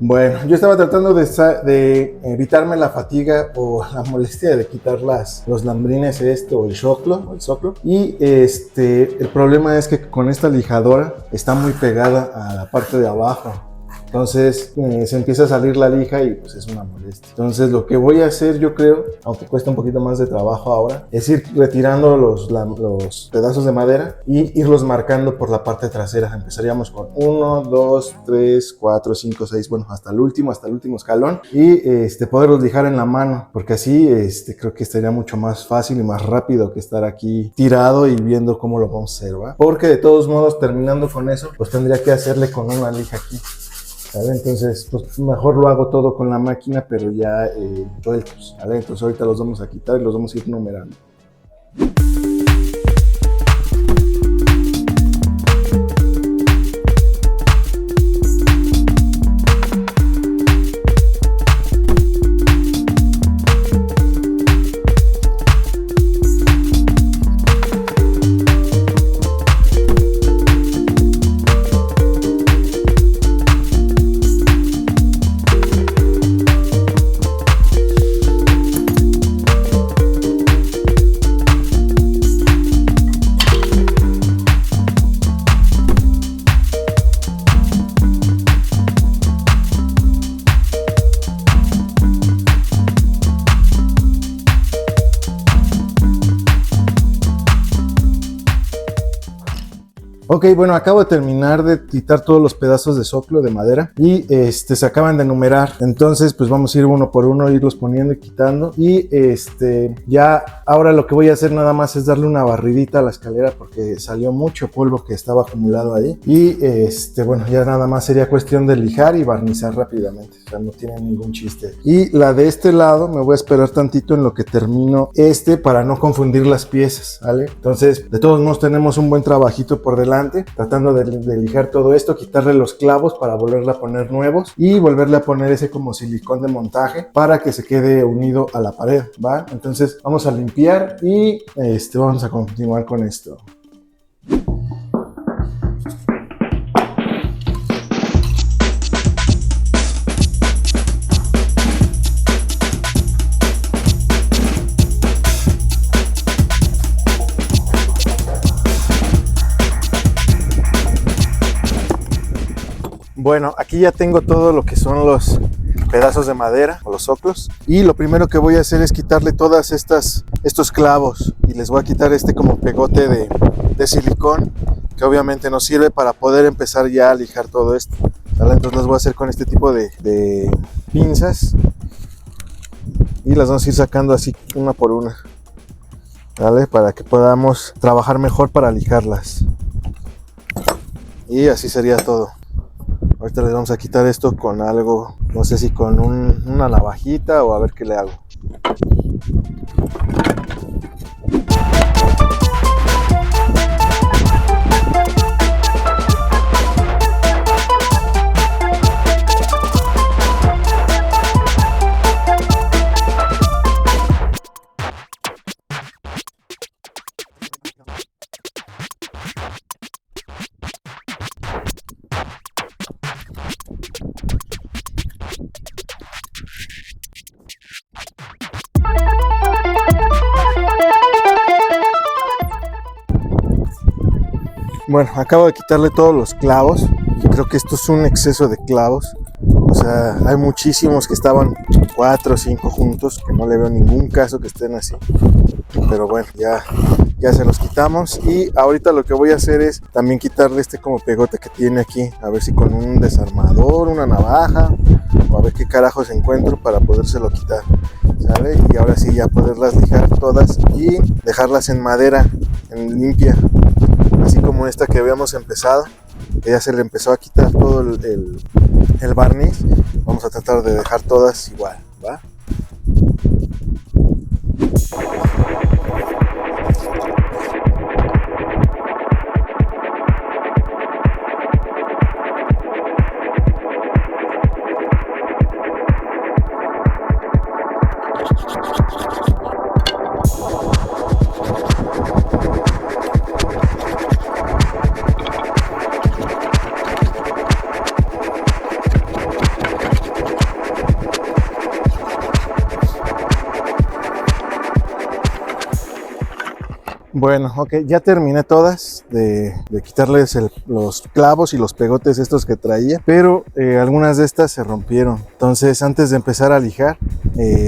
Bueno, yo estaba tratando de evitarme la fatiga o la molestia de quitar los lambrines o el soclo. Y el problema es que con esta lijadora está muy pegada a la parte de abajo. Entonces se empieza a salir la lija y pues es una molestia. Entonces lo que voy a hacer, yo creo, aunque cuesta un poquito más de trabajo ahora, es ir retirando los pedazos de madera y irlos marcando por la parte trasera. Empezaríamos con 1, 2, 3, 4, 5, 6, bueno, hasta el último escalón, y poderlos lijar en la mano, porque así creo que estaría mucho más fácil y más rápido que estar aquí tirado y viendo cómo lo vamos a hacer, ¿va? Porque de todos modos, terminando con eso, pues tendría que hacerle con una lija aquí. ¿Vale? Entonces, pues mejor lo hago todo con la máquina, pero ya sueltos, ¿vale? Entonces ahorita los vamos a quitar y los vamos a ir numerando. Ok, bueno, acabo de terminar de quitar todos los pedazos de soclo de madera y se acaban de numerar. Entonces, pues vamos a ir uno por uno, irlos poniendo y quitando. Y ya ahora lo que voy a hacer nada más es darle una barridita a la escalera porque salió mucho polvo que estaba acumulado ahí. Y bueno, ya nada más sería cuestión de lijar y barnizar rápidamente. O sea, no tiene ningún chiste. Y la de este lado me voy a esperar tantito en lo que termino para no confundir las piezas, ¿vale? Entonces, de todos modos tenemos un buen trabajito por delante, tratando de lijar todo esto, quitarle los clavos para volverle a poner nuevos y volverle a poner ese como silicón de montaje para que se quede unido a la pared, ¿va? Entonces vamos a limpiar y vamos a continuar con esto. Bueno, aquí ya tengo todo lo que son los pedazos de madera o los soclos, y lo primero que voy a hacer es quitarle todas estos clavos y les voy a quitar como pegote de silicón que obviamente nos sirve para poder empezar ya a lijar todo esto, ¿vale? Entonces las voy a hacer con este tipo de pinzas y las vamos a ir sacando así una por una, ¿vale? Para que podamos trabajar mejor para lijarlas, y así sería todo. Ahorita les vamos a quitar esto con algo, no sé si con una navajita o a ver qué le hago. Bueno, acabo de quitarle todos los clavos. Creo que esto es un exceso de clavos. O sea, hay muchísimos que estaban 4 o 5 juntos, que no le veo ningún caso que estén así. Pero bueno, ya se los quitamos. Y ahorita lo que voy a hacer es también quitarle como pegote que tiene aquí. A ver si con un desarmador, una navaja, o a ver qué carajos encuentro para podérselo quitar, ¿sale? Y ahora sí ya poderlas lijar todas y dejarlas en madera, en limpia. Así como esta que habíamos empezado, que ya se le empezó a quitar todo el barniz. Vamos a tratar de dejar todas igual, ¿va? Bueno, ok, ya terminé todas de quitarles los clavos y los pegotes estos que traía, pero algunas de estas se rompieron. Entonces, antes de empezar a lijar,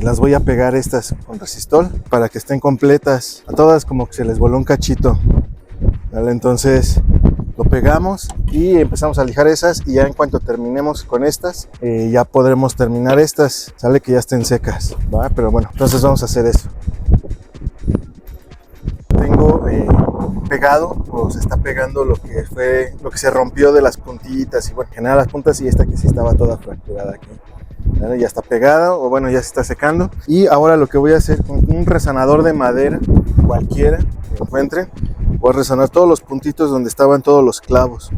las voy a pegar estas con resistol para que estén completas. A todas como que se les voló un cachito, ¿vale? Entonces lo pegamos y empezamos a lijar esas, y ya en cuanto terminemos con estas, ya podremos terminar estas, sale que ya estén secas, ¿va? Pero bueno, entonces vamos a hacer eso. Tengo pegado, o se está pegando lo que se rompió de las puntitas, y bueno, en general las puntas, y esta que sí estaba toda fracturada aquí, ¿vale? Ya está pegada, o bueno, ya se está secando. Y ahora lo que voy a hacer con un resanador de madera cualquiera que encuentren, voy a resanar todos los puntitos donde estaban todos los clavos.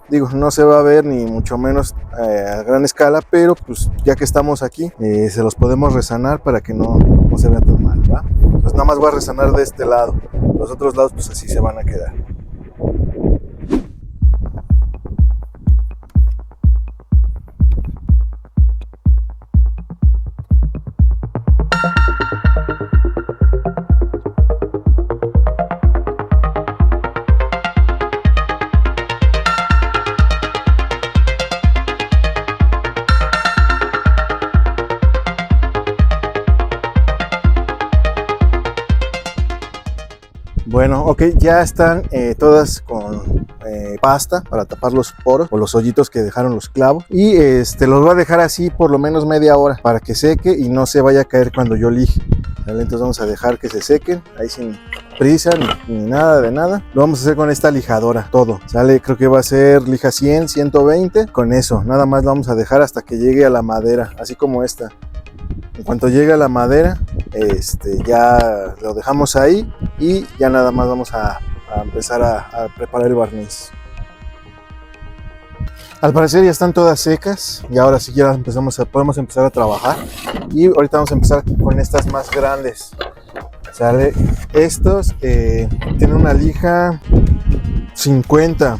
Digo, no se va a ver ni mucho menos a gran escala, pero pues ya que estamos aquí, se los podemos resanar para que no se vean tan mal, ¿va? Pues nada más voy a resanar de este lado, los otros lados pues así se van a quedar. Bueno, ok, ya están todas con pasta para tapar los poros o los hoyitos que dejaron los clavos, y los voy a dejar así por lo menos media hora para que seque y no se vaya a caer cuando yo lije, ¿vale? Entonces vamos a dejar que se sequen ahí sin prisa ni nada de nada. Lo vamos a hacer con esta lijadora, todo, ¿sale? Creo que va a ser lija 100, 120, con eso, nada más lo vamos a dejar hasta que llegue a la madera, así como esta. En cuanto llegue a la madera, ya lo dejamos ahí, y ya nada más vamos a empezar a preparar el barniz. Al parecer ya están todas secas, y ahora sí ya podemos empezar a trabajar. Y ahorita vamos a empezar con estas más grandes, ¿sale? Estos tienen una lija 50,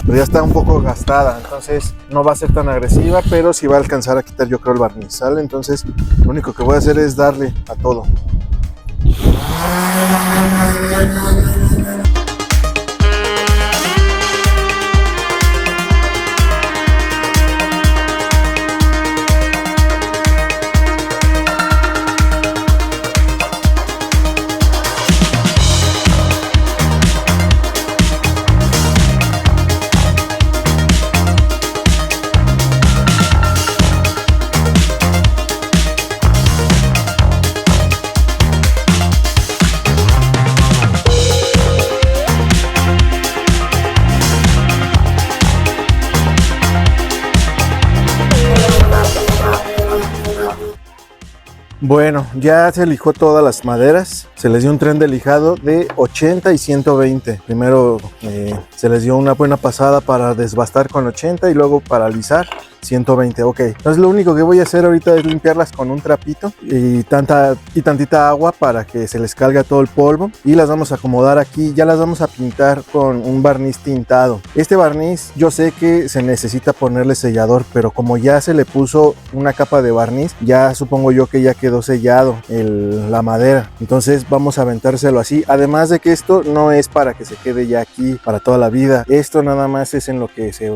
pero ya está un poco gastada, entonces no va a ser tan agresiva, pero sí va a alcanzar a quitar, yo creo, el barniz, ¿sale? Entonces lo único que voy a hacer es darle a todo. Bueno, ya se lijó todas las maderas, se les dio un tren de lijado de 80 y 120. Primero se les dio una buena pasada para desbastar con 80 y luego para alisar 120, ok. Entonces lo único que voy a hacer ahorita es limpiarlas con un trapito y tantita agua para que se les calga todo el polvo, y las vamos a acomodar aquí. Ya las vamos a pintar con un barniz tintado. Este barniz yo sé que se necesita ponerle sellador, pero como ya se le puso una capa de barniz, ya supongo yo que ya quedó sellado la madera, entonces vamos a aventárselo así. Además de que esto no es para que se quede ya aquí para toda la vida, esto nada más es en lo que se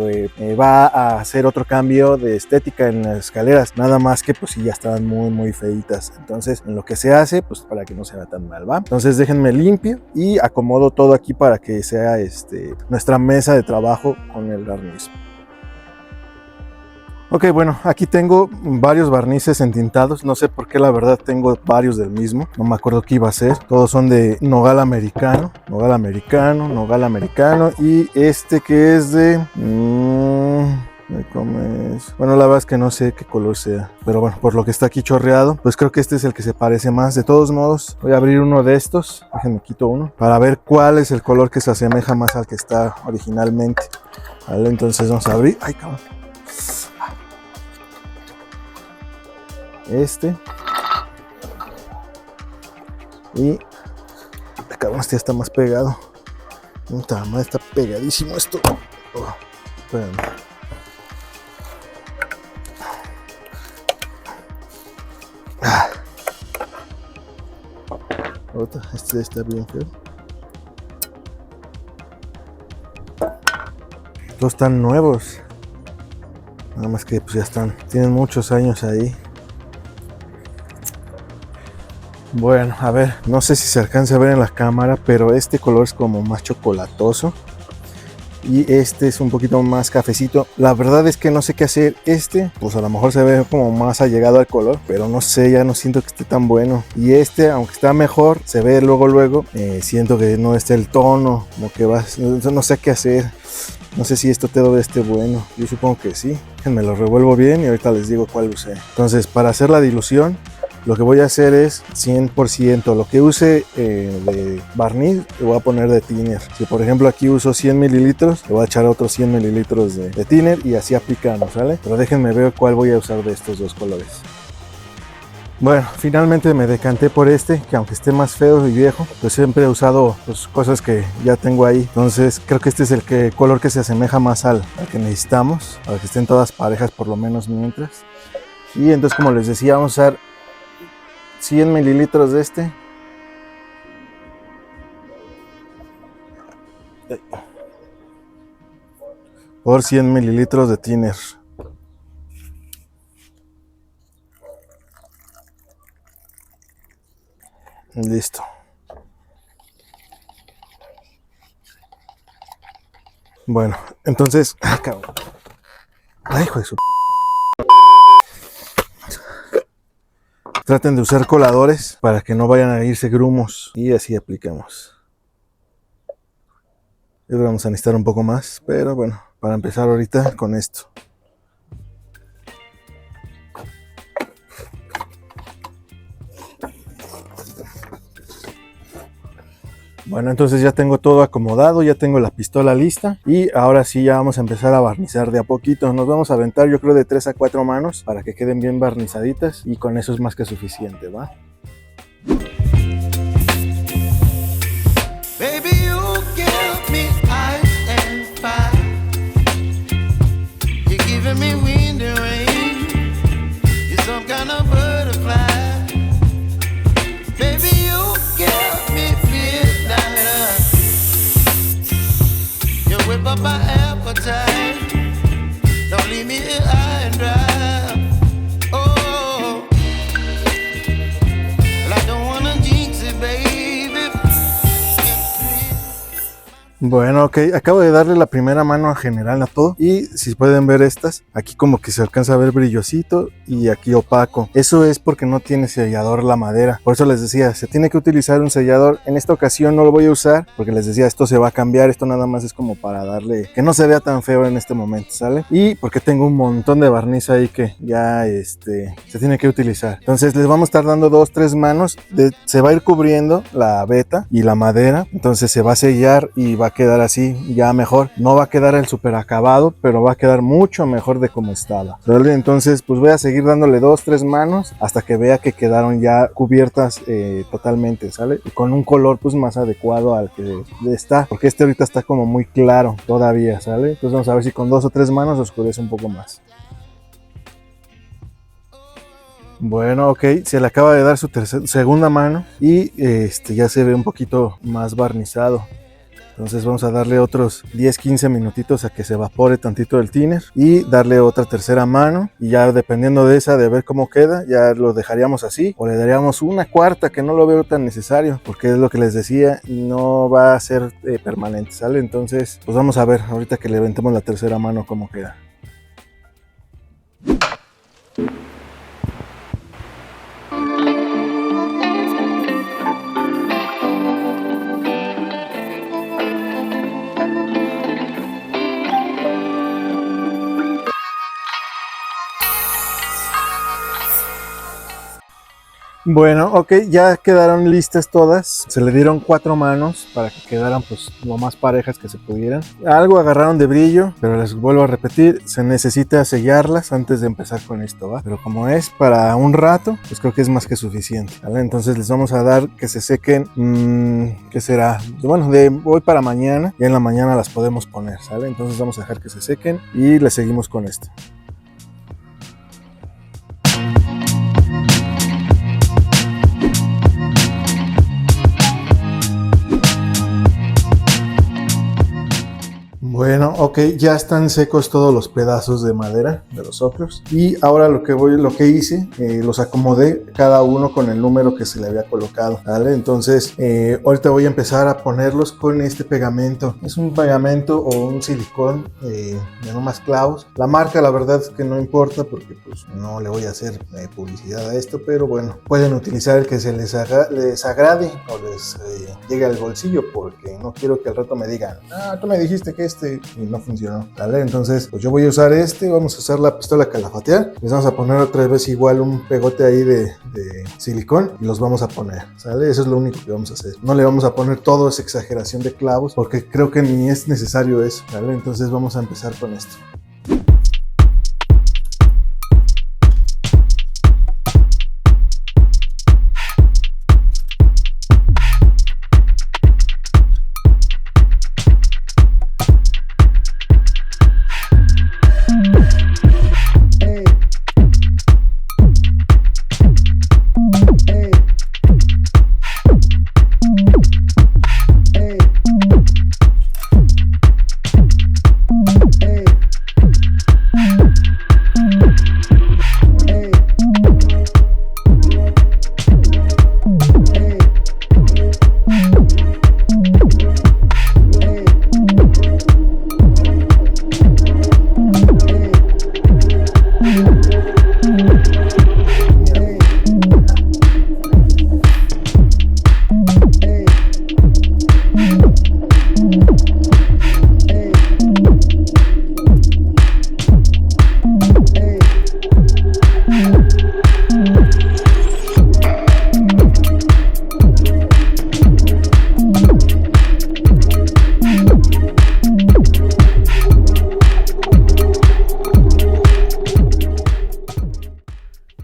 va a hacer otro cambio de estética en las escaleras, nada más que pues sí ya estaban muy feitas, entonces en lo que se hace pues para que no se vea tan mal, ¿va? Entonces déjenme limpio y acomodo todo aquí para que sea nuestra mesa de trabajo con el barniz. Ok, bueno, aquí tengo varios barnices entintados, no sé por qué, la verdad tengo varios del mismo, no me acuerdo qué iba a ser, todos son de nogal americano, y este que es de... Bueno, la verdad es que no sé qué color sea, pero bueno, por lo que está aquí chorreado, pues creo que este es el que se parece más. De todos modos, voy a abrir uno de estos, déjenme quito uno, para ver cuál es el color que se asemeja más al que está originalmente, ¿vale? Entonces vamos a abrir, ay cabrón, y cabrón, este ya está más pegado, puta madre, está pegadísimo esto. Espérame. Este está bien feo. Todos están nuevos. Nada más que pues ya están, tienen muchos años ahí. Bueno, a ver, no sé si se alcanza a ver en la cámara, pero este color es como más chocolatoso. Y este es un poquito más cafecito. La verdad es que no sé qué hacer. Este, pues a lo mejor se ve como más allegado al color, pero no sé, ya no siento que esté tan bueno. Y este, aunque está mejor, se ve luego, siento que no está el tono, como que va, no sé qué hacer. No sé si esto todo esté bueno. Yo supongo que sí. Me lo revuelvo bien y ahorita les digo cuál usé. Entonces, para hacer la dilución, lo que voy a hacer es 100%. Lo que use de barniz, le voy a poner de thinner. Si por ejemplo aquí uso 100 mililitros, le voy a echar otros 100 mililitros de thinner y así aplicamos, ¿vale? Pero déjenme ver cuál voy a usar de estos dos colores. Bueno, finalmente me decanté por este, que aunque esté más feo y viejo, pues siempre he usado pues, cosas que ya tengo ahí. Entonces creo que este es el color que se asemeja más al que necesitamos, para que estén todas parejas por lo menos mientras. Y entonces, como les decía, vamos a usar 100 mililitros de este. Por 100 mililitros de thinner. Listo. Bueno, entonces... Ay, hijo de su... Traten de usar coladores para que no vayan a irse grumos. Y así aplicamos. Yo creo que vamos a necesitar un poco más, pero bueno, para empezar ahorita con esto. Bueno, entonces ya tengo todo acomodado, ya tengo la pistola lista y ahora sí ya vamos a empezar a barnizar de a poquito. Nos vamos a aventar yo creo de 3 a 4 manos para que queden bien barnizaditas y con eso es más que suficiente, ¿va? Up my appetite, don't leave me here high and dry. Oh, I don't wanna jinx it, baby. Bueno, ok, acabo de darle la primera mano a general a todo y si pueden ver estas, aquí como que se alcanza a ver brillosito y aquí opaco. Eso es porque no tiene sellador la madera, por eso les decía, se tiene que utilizar un sellador. En esta ocasión no lo voy a usar porque les decía, esto se va a cambiar, esto nada más es como para darle, que no se vea tan feo en este momento, ¿sale? Y porque tengo un montón de barniz ahí que ya se tiene que utilizar. Entonces les vamos a estar dando 2-3 manos, se va a ir cubriendo la veta y la madera, entonces se va a sellar y va a quedar así ya mejor. No va a quedar el super acabado, pero va a quedar mucho mejor de como estaba, ¿vale? Entonces pues voy a seguir dándole 2-3 manos hasta que vea que quedaron ya cubiertas totalmente, ¿sale? Y con un color pues más adecuado al que está, porque este ahorita está como muy claro todavía, ¿sale? Entonces vamos a ver si con 2 o 3 manos oscurece un poco más. Bueno, ok, se le acaba de dar su segunda mano y ya se ve un poquito más barnizado. Entonces vamos a darle otros 10-15 minutitos a que se evapore tantito el thinner y darle otra tercera mano y ya dependiendo de esa, de ver cómo queda, ya lo dejaríamos así o le daríamos una cuarta, que no lo veo tan necesario porque es lo que les decía, no va a ser permanente, ¿sale? Entonces pues vamos a ver ahorita que le aventemos la tercera mano cómo queda. Bueno, ok, ya quedaron listas todas. Se le dieron 4 manos para que quedaran pues lo más parejas que se pudieran. Algo agarraron de brillo, pero les vuelvo a repetir, se necesita sellarlas antes de empezar con esto, ¿va? Pero como es para un rato, pues creo que es más que suficiente, ¿vale? Entonces les vamos a dar que se sequen, ¿qué será? Bueno, de hoy para mañana, ya en la mañana las podemos poner, ¿sale? Entonces vamos a dejar que se sequen y le seguimos con esto. Bueno, ok, ya están secos todos los pedazos de madera de los soclos y ahora lo que hice, los acomodé cada uno con el número que se le había colocado, ¿vale? Entonces, ahorita voy a empezar a ponerlos con este pegamento. Es un pegamento o un silicón de no más clavos. La marca, la verdad es que no importa porque pues no le voy a hacer publicidad a esto, pero bueno, pueden utilizar el que se les agrade o les llegue al bolsillo, porque no quiero que al rato me digan, tú me dijiste que y no funcionó, ¿vale? Entonces, pues yo voy a usar vamos a usar la pistola calafatear, les vamos a poner otra vez igual un pegote ahí de silicón y los vamos a poner, ¿sale? Eso es lo único que vamos a hacer. No le vamos a poner todo esa exageración de clavos porque creo que ni es necesario eso, ¿vale? Entonces vamos a empezar con esto.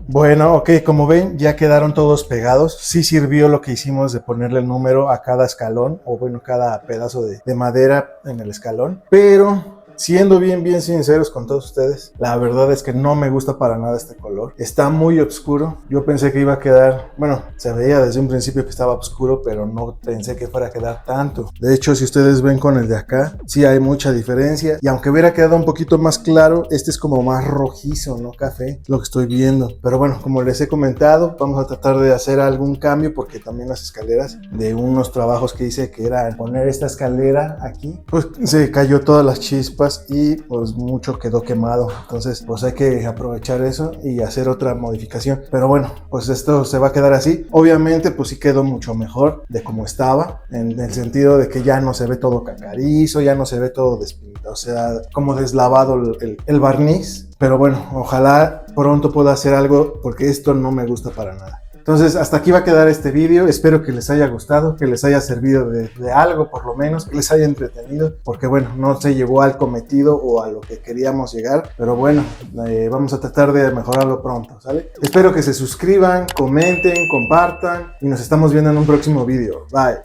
Bueno, ok, como ven, ya quedaron todos pegados. Sí sirvió lo que hicimos de ponerle el número a cada escalón, o bueno, cada pedazo de madera en el escalón. Pero siendo bien sinceros con todos ustedes, la verdad es que no me gusta para nada este color. Está muy oscuro. Yo pensé que iba a quedar, bueno, se veía desde un principio que estaba oscuro, pero no pensé que fuera a quedar tanto. De hecho, si ustedes ven con el de acá, sí hay mucha diferencia. Y aunque hubiera quedado un poquito más claro, este es como más rojizo, no café, lo que estoy viendo. Pero bueno, como les he comentado, vamos a tratar de hacer algún cambio, porque también las escaleras, de unos trabajos que hice, que era poner esta escalera aquí, pues se cayó todas las chispas y pues mucho quedó quemado. Entonces pues hay que aprovechar eso y hacer otra modificación. Pero bueno, pues esto se va a quedar así. Obviamente pues sí quedó mucho mejor de como estaba, en el sentido de que ya no se ve todo cacarizo, ya no se ve todo despintado, o sea, como deslavado el barniz. Pero bueno, ojalá pronto pueda hacer algo, porque esto no me gusta para nada. Entonces, hasta aquí va a quedar este vídeo. Espero que les haya gustado, que les haya servido de algo, por lo menos, que les haya entretenido, porque bueno, no se llegó al cometido o a lo que queríamos llegar, pero bueno, vamos a tratar de mejorarlo pronto, ¿sale? Espero que se suscriban, comenten, compartan y nos estamos viendo en un próximo vídeo. Bye.